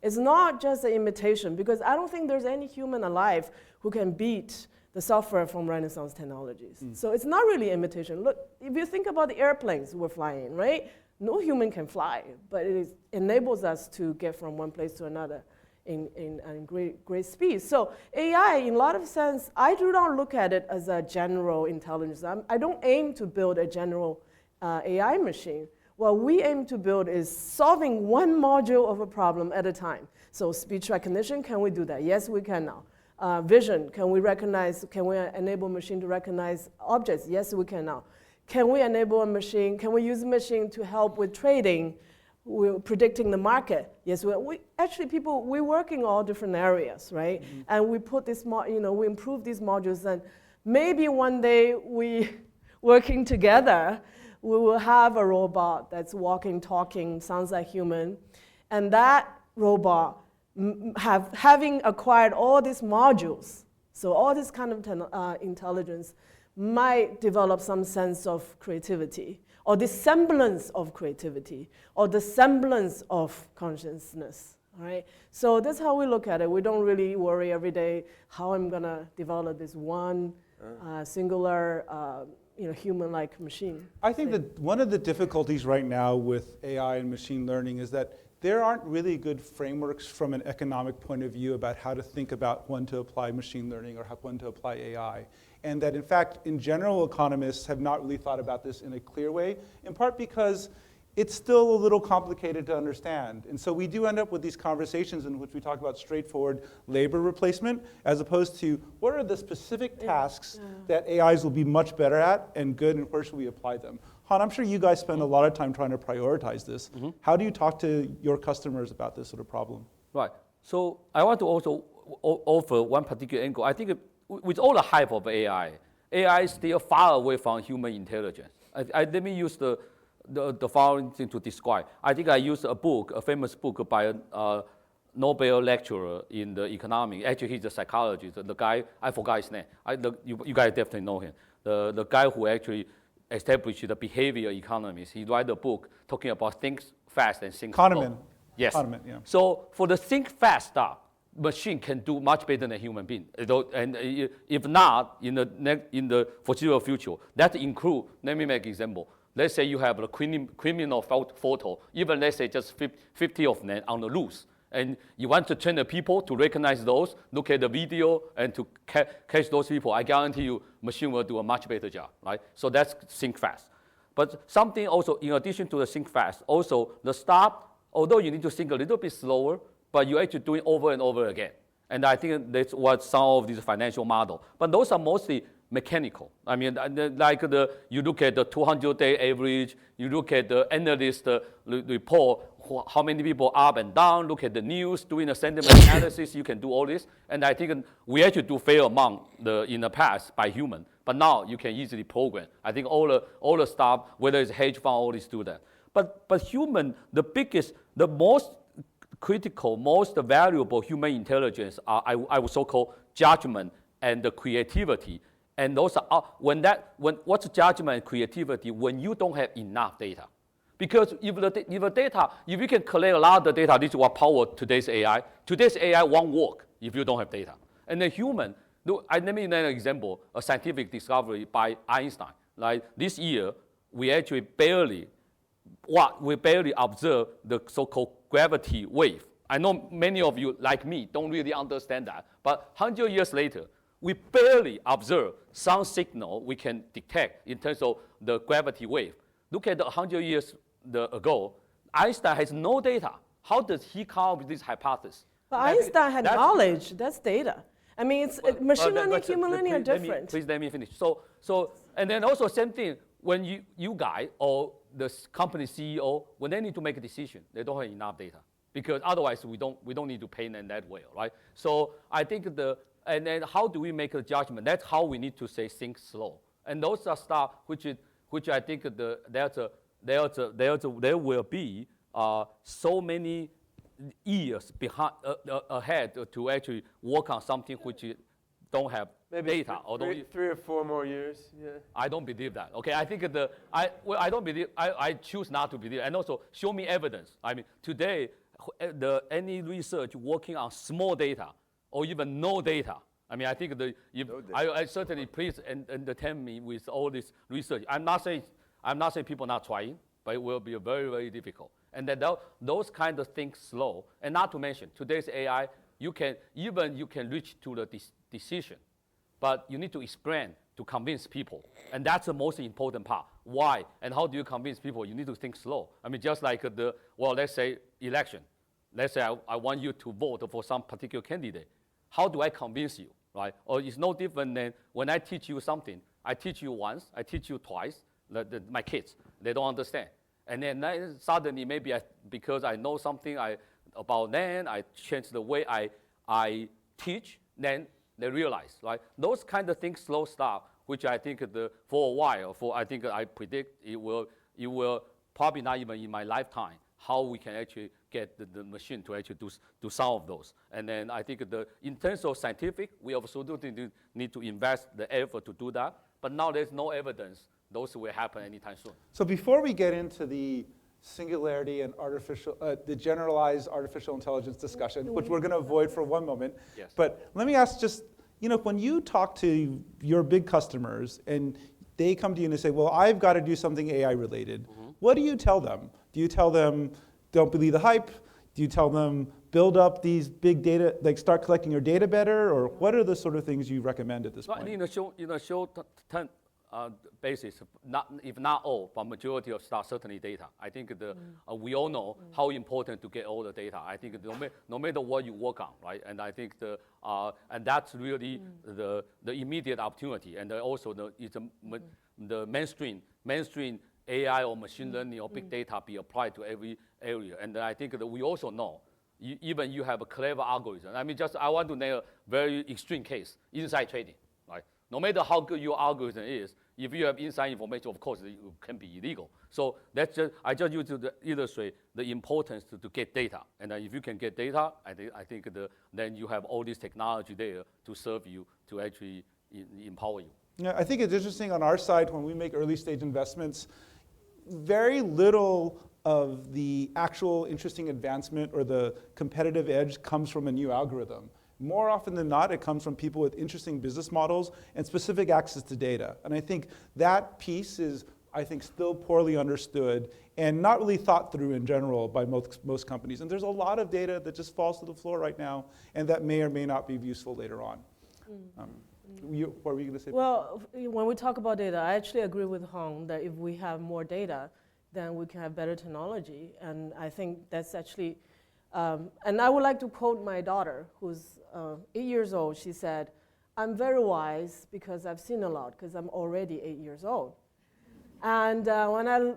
It's not just an imitation, because I don't think there's any human alive who can beat the software from Renaissance Technologies. So it's not really imitation. Look, if you think about the airplanes we're flying in, right? No human can fly, but it enables us to get from one place to another in great speed. So AI, in a lot of sense, I do not look at it as a general intelligence. I don't aim to build a general AI machine. What we aim to build is solving one module of a problem at a time. So speech recognition, can we do that? Yes, we can now. Vision, can we enable a machine to recognize objects? Yes, we can now. Can we enable a machine, can we use a machine to help with trading, predicting the market? Yes, we work in all different areas, right? And we put this, we improve these modules, and maybe one day working together, we will have a robot that's walking, talking, sounds like human, and that robot, having acquired all these modules, so all this kind of intelligence, might develop some sense of creativity, or the semblance of creativity, or the semblance of consciousness, right? So that's how we look at it. We don't really worry every day how I'm gonna develop this one singular human-like machine. I think that one of the difficulties right now with AI and machine learning is that there aren't really good frameworks from an economic point of view about how to think about when to apply machine learning or when to apply AI. And that in fact, in general, economists have not really thought about this in a clear way, in part because it's still a little complicated to understand. And so we do end up with these conversations in which we talk about straightforward labor replacement, as opposed to what are the specific tasks that AIs will be much better at and good, and where should we apply them? Han, I'm sure you guys spend a lot of time trying to prioritize this. How do you talk to your customers about this sort of problem? Right. So I want to also offer one particular angle. I think with all the hype of AI is still far away from human intelligence. Let me use the following thing to describe. I think I used a famous book by a Nobel lecturer in the economics. Actually, he's a psychologist. The guy, I forgot his name. You guys definitely know him. The guy who actually established the behavioral economics. He wrote a book talking about think fast and think slow. Kahneman. Yes. Kahneman, yeah. So for the think fast stuff, machine can do much better than a human being. And if not, in the foreseeable future, that include, let me make an example. Let's say you have a criminal photo, even let's say just 50 of them on the loose. And you want to train the people to recognize those, look at the video, and to catch those people. I guarantee you, machine will do a much better job, right? So that's think fast. But something also, in addition to the think fast, also the stop, although you need to think a little bit slower, but you actually do it over and over again. And I think that's what some of these financial models. But those are mostly mechanical. I mean, like you look at the 200-day average, you look at the analyst report, how many people up and down, look at the news, doing a sentiment analysis, you can do all this. And I think we actually do fair amount in the past by human, but now you can easily program. I think all the stuff, whether it's hedge fund, all this do that. But human, the most critical, most valuable human intelligence are I would so-called judgment and the creativity. And those are what's judgment and creativity when you don't have enough data. Because if you can collect a lot of the data, this is what power today's AI. Today's AI won't work if you don't have data. And the human, let me give an example, a scientific discovery by Einstein. Like this year, we actually barely observe the so-called gravity wave. I know many of you, like me, don't really understand that. But 100 years later, we barely observe some signal we can detect in terms of the gravity wave. Look at 100 years ago, Einstein has no data. How does he come up with this hypothesis? But Einstein had knowledge. That's data. I mean, machine learning, human learning are different. Please let me finish. So, and then also same thing when you guys or the company CEO, when they need to make a decision, they don't have enough data because otherwise we don't need to pay them that well, right? So I think and then how do we make a judgment? That's how we need to say think slow. And those are stuff which I think there will be so many years ahead to actually work on something which you don't have maybe data. Three or four more years. Yeah. I don't believe that. Okay, I think I don't believe. I choose not to believe. And also show me evidence. I mean, today any research working on small data or even no data. I mean, I think I certainly please entertain me with all this research. I'm not saying people not trying, but it will be very, very difficult. And that those kind of things slow. And not to mention, today's AI, you can reach to the decision, but you need to explain to convince people. And that's the most important part. Why? And how do you convince people? You need to think slow. I mean, just like let's say election. Let's say I want you to vote for some particular candidate. How do I convince you, right? Or it's no different than when I teach you something. I teach you once, I teach you twice. My kids, they don't understand. And then suddenly, maybe because I know something about them, I change the way I teach, then they realize, right? Those kind of things, slow stuff, which I think for a while, I predict it will probably not even in my lifetime, how we can actually get the machine to actually do some of those. And then I think in terms of scientific, we absolutely need to invest the effort to do that. But now there's no evidence those will happen anytime soon. So before we get into the singularity and the generalized artificial intelligence discussion, which we're going to avoid for one moment, yes. But let me ask just, when you talk to your big customers and they come to you and they say, well, I've got to do something AI related, what do you tell them? Do you tell them, don't believe the hype? Do you tell them, build up these big data, like start collecting your data better? Or what are the sort of things you recommend at this point? In a short basis, if not all, but majority of stuff, certainly data. I think we all know how important to get all the data. I think no matter what you work on, right? And I think and that's really the immediate opportunity. And also the mainstream AI or machine learning or big data be applied to every area. And I think that we also know, even you have a clever algorithm. I mean, I want to name a very extreme case, inside trading, right? No matter how good your algorithm is, if you have inside information, of course, it can be illegal. So I just use to illustrate the importance to get data. And if you can get data, I think then you have all this technology there to serve you, to actually empower you. Yeah, I think it's interesting on our side when we make early stage investments, very little of the actual interesting advancement or the competitive edge comes from a new algorithm. More often than not, it comes from people with interesting business models and specific access to data. And I think that piece is, I think, still poorly understood and not really thought through in general by most companies. And there's a lot of data that just falls to the floor right now and that may or may not be useful later on. What were you going to say? Well, when we talk about data, I actually agree with Hong that if we have more data, then we can have better technology. And I think that's actually, and I would like to quote my daughter, who's 8 years old. She said, "I'm very wise because I've seen a lot, because I'm already 8 years old." And when I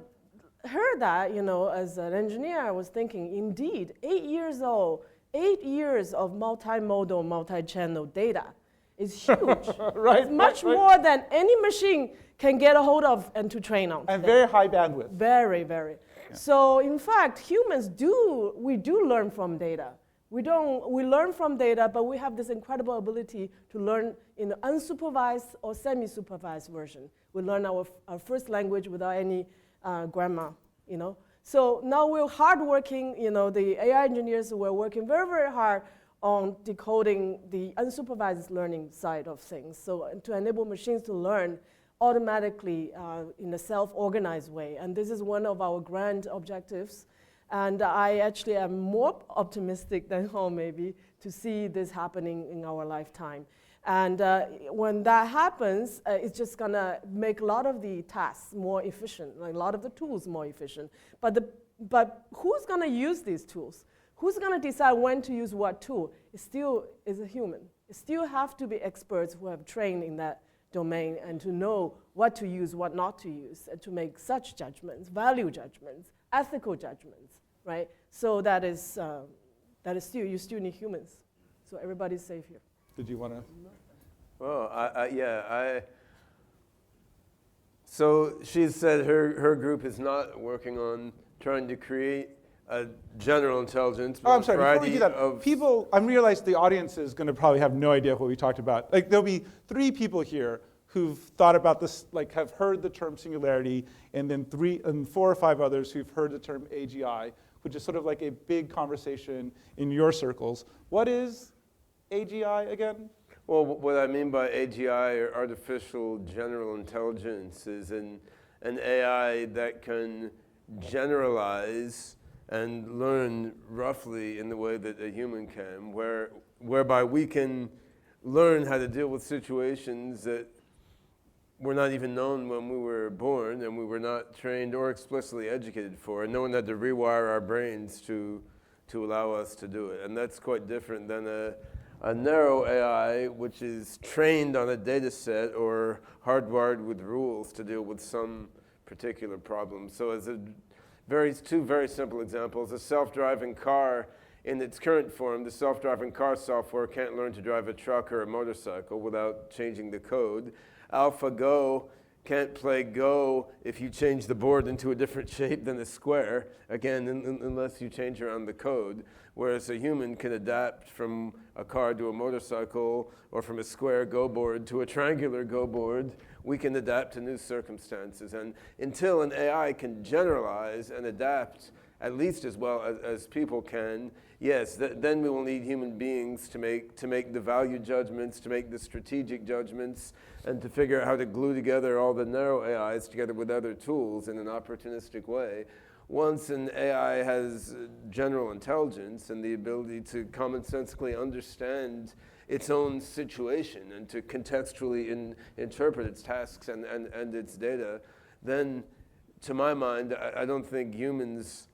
heard that, as an engineer, I was thinking, indeed, 8 years old, 8 years of multimodal, multi-channel data is huge. Right, it's much more than any machine can get a hold of and to train on. And very high bandwidth. Very, very. Yeah. So in fact, humans we do learn from data. We learn from data, but we have this incredible ability to learn in an unsupervised or semi-supervised version. We learn our first language without any grammar, So now we're hardworking, the AI engineers were working very, very hard on decoding the unsupervised learning side of things. So to enable machines to learn automatically in a self-organized way. And this is one of our grand objectives. And I actually am more optimistic than Hong maybe to see this happening in our lifetime. And when that happens, it's just going to make a lot of the tasks more efficient, like a lot of the tools more efficient. But who's going to use these tools? Who's going to decide when to use what tool? It still is a human. It still have to be experts who have trained in that domain and to know what to use, what not to use, and to make such judgments, value judgments, ethical judgments, right? So that is still, you still need humans. So everybody's safe here. Did you want to? Well, so she said her group is not working on trying to create a general intelligence. Oh, I'm sorry, before we do that, people, I realize the audience is going to probably have no idea what we talked about. Like, there'll be 3 people here who've thought about this, like have heard the term singularity, and then 4 or 5 others who've heard the term AGI, which is sort of like a big conversation in your circles. What is AGI again? Well, what I mean by AGI, or artificial general intelligence, is an AI that can generalize and learn roughly in the way that a human can, whereby we can learn how to deal with situations that were not even known when we were born and we were not trained or explicitly educated for, and no one had to rewire our brains to allow us to do it. And that's quite different than a narrow AI, which is trained on a data set or hardwired with rules to deal with some particular problem. So as two very simple examples, a self-driving car in its current form, the self-driving car software can't learn to drive a truck or a motorcycle without changing the code. AlphaGo can't play Go if you change the board into a different shape than a square, again, unless you change around the code. Whereas a human can adapt from a car to a motorcycle, or from a square Go board to a triangular Go board. We can adapt to new circumstances. And until an AI can generalize and adapt at least as well as people can, yes, then we will need human beings to make the value judgments, to make the strategic judgments, and to figure out how to glue together all the narrow AIs together with other tools in an opportunistic way. Once an AI has general intelligence and the ability to commonsensically understand its own situation and to contextually interpret its tasks and its data, then to my mind, I don't think humans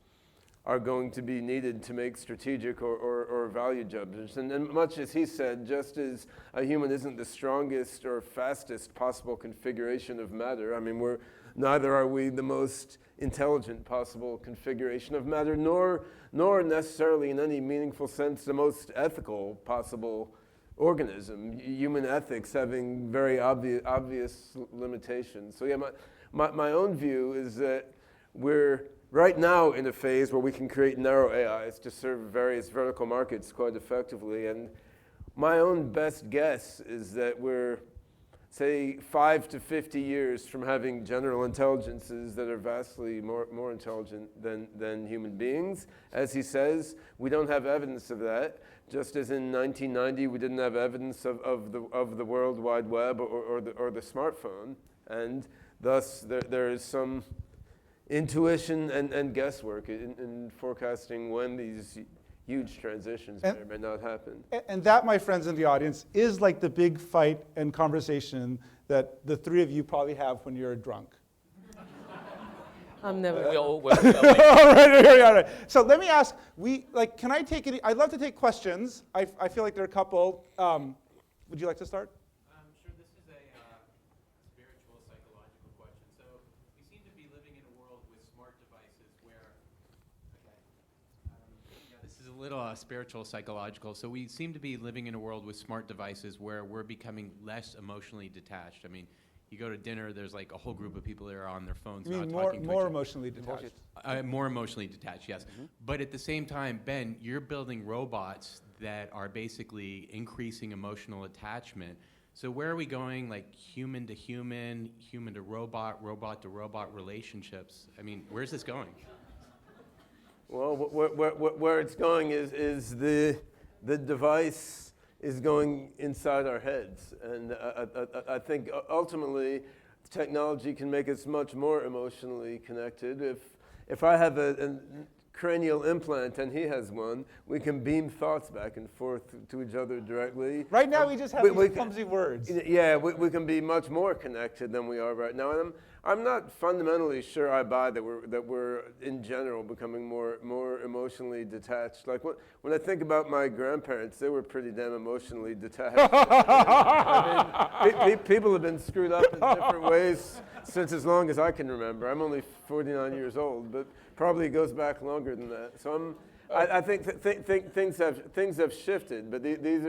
are going to be needed to make strategic or value judgments. And much as he said, just as a human isn't the strongest or fastest possible configuration of matter, I mean, neither are we the most intelligent possible configuration of matter, nor necessarily in any meaningful sense the most ethical possible organism, human ethics having very obvious limitations. So yeah, my own view is that we're right now in a phase where we can create narrow AIs to serve various vertical markets quite effectively. And my own best guess is that we're say, 5 to 50 years from having general intelligences that are vastly more intelligent than human beings. As he says, we don't have evidence of that. Just as in 1990, we didn't have evidence of the World Wide Web or the smartphone. And thus, there is some intuition and guesswork in forecasting when these huge transitions may or may not happen. And that, my friends in the audience, is like the big fight and conversation that the three of you probably have when you're drunk. I'm never. All right. So let me ask, can I take it? I'd love to take questions. I feel like there are a couple. Would you like to start? Sure, this is a spiritual, psychological question. So we seem to be living in a world with smart devices where, this is a little spiritual, psychological. So we seem to be living in a world with smart devices where we're becoming less emotionally detached. I mean, you go to dinner, there's like a whole group of people that are on their phones You mean not talking to each more other. emotionally detached? More emotionally detached, yes. But at the same time, Ben, you're building robots that are basically increasing emotional attachment. So where are we going, like human to human, human to robot, robot to robot relationships? I mean, where's this going? Well, where it's going is the device is going inside our heads. And I think ultimately technology can make us much more emotionally connected. If I have a cranial implant and he has one, we can beam thoughts back and forth to each other directly. Right now we just have these clumsy words. Yeah, we can be much more connected than we are right now. And I'm not fundamentally sure I buy that we're in general becoming more emotionally detached. Like when I think about my grandparents, they were pretty damn emotionally detached. I mean, people have been screwed up in different ways since as long as I can remember. I'm only 49 years old, but probably goes back longer than that. So I think things have shifted, but these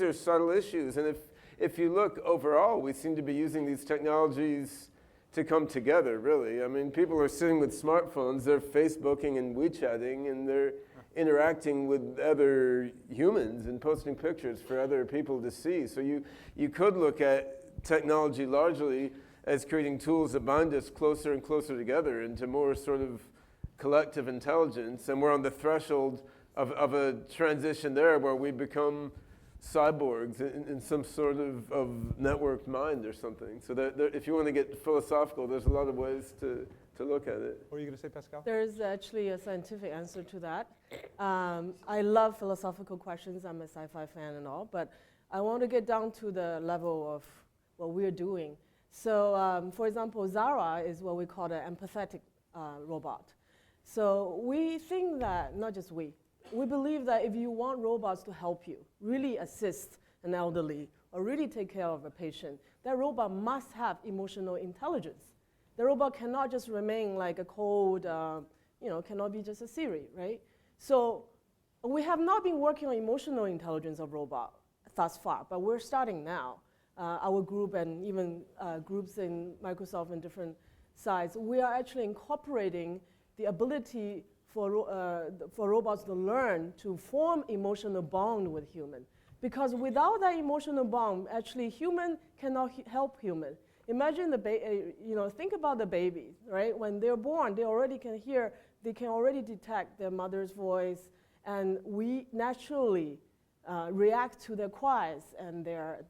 are subtle issues. And if you look overall, we seem to be using these technologies to come together, really. I mean, people are sitting with smartphones, they're Facebooking and WeChatting, and they're interacting with other humans and posting pictures for other people to see. So you could look at technology largely as creating tools that bind us closer and closer together into more sort of collective intelligence. And we're on the threshold of a transition there where we become cyborgs in some sort of networked mind or something. So if you want to get philosophical, there's a lot of ways to look at it. What were you going to say, Pascal? There's actually a scientific answer to that. I love philosophical questions. I'm a sci-fi fan and all, but I want to get down to the level of what we're doing. So, for example, Zara is what we call an empathetic robot. So we think that, not just we believe that if you want robots to help you, really assist an elderly, or really take care of a patient, that robot must have emotional intelligence. The robot cannot just remain like a cold, cannot be just a Siri, right? So we have not been working on emotional intelligence of robot thus far, but we're starting now. Our group and even groups in Microsoft and different sites, we are actually incorporating the ability for robots to learn to form emotional bond with human. Because without that emotional bond, actually human cannot help human. Imagine think about the baby, right? When they're born, they already can hear, they can already detect their mother's voice, and we naturally react to their cries and their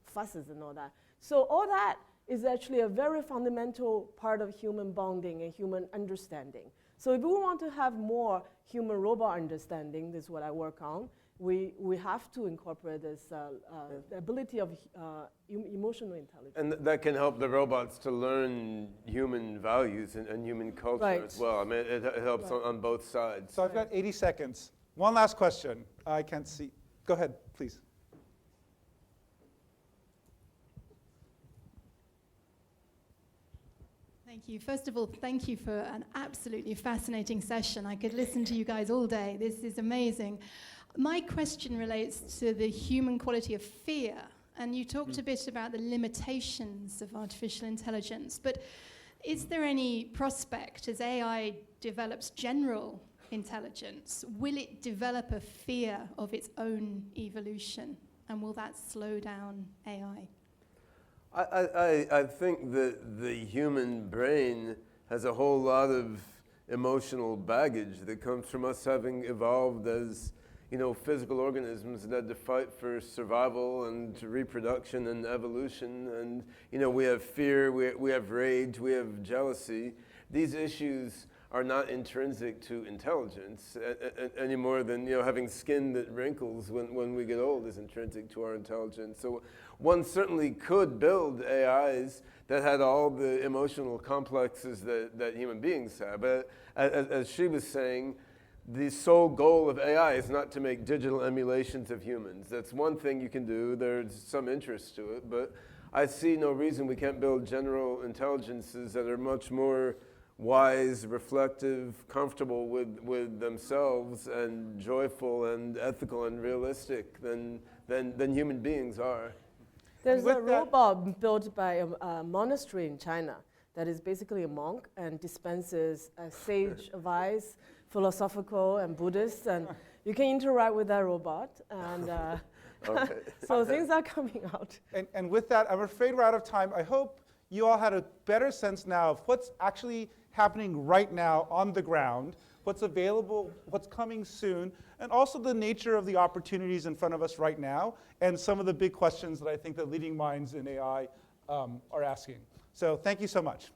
fusses and all that. So all that is actually a very fundamental part of human bonding and human understanding. So if we want to have more human-robot understanding, this is what I work on, we have to incorporate this the ability of emotional intelligence. And that can help the robots to learn human values and human culture as well. I mean, it helps on both sides. So I've got 80 seconds. One last question. I can't see. Go ahead, please. Thank you. First of all, thank you for an absolutely fascinating session. I could listen to you guys all day. This is amazing. My question relates to the human quality of fear. And you talked a bit about the limitations of artificial intelligence. But is there any prospect, as AI develops general intelligence, will it develop a fear of its own evolution? and will that slow down AI? I think that the human brain has a whole lot of emotional baggage that comes from us having evolved as, physical organisms that had to fight for survival and reproduction and evolution. And, we have fear, we have rage, we have jealousy. These issues are not intrinsic to intelligence any more than having skin that wrinkles when we get old is intrinsic to our intelligence. So one certainly could build AIs that had all the emotional complexes that human beings have. But as she was saying, the sole goal of AI is not to make digital emulations of humans. That's one thing you can do. There's some interest to it, but I see no reason we can't build general intelligences that are much more wise, reflective, comfortable with themselves, and joyful and ethical and realistic than human beings are. There's a robot built by a monastery in China that is basically a monk and dispenses sage advice, philosophical and Buddhist, and you can interact with that robot. And Okay. so things are coming out. And with that, I'm afraid we're out of time. I hope you all had a better sense now of what's actually happening right now on the ground, what's available, what's coming soon, and also the nature of the opportunities in front of us right now, and some of the big questions that I think the leading minds in AI are asking. So thank you so much.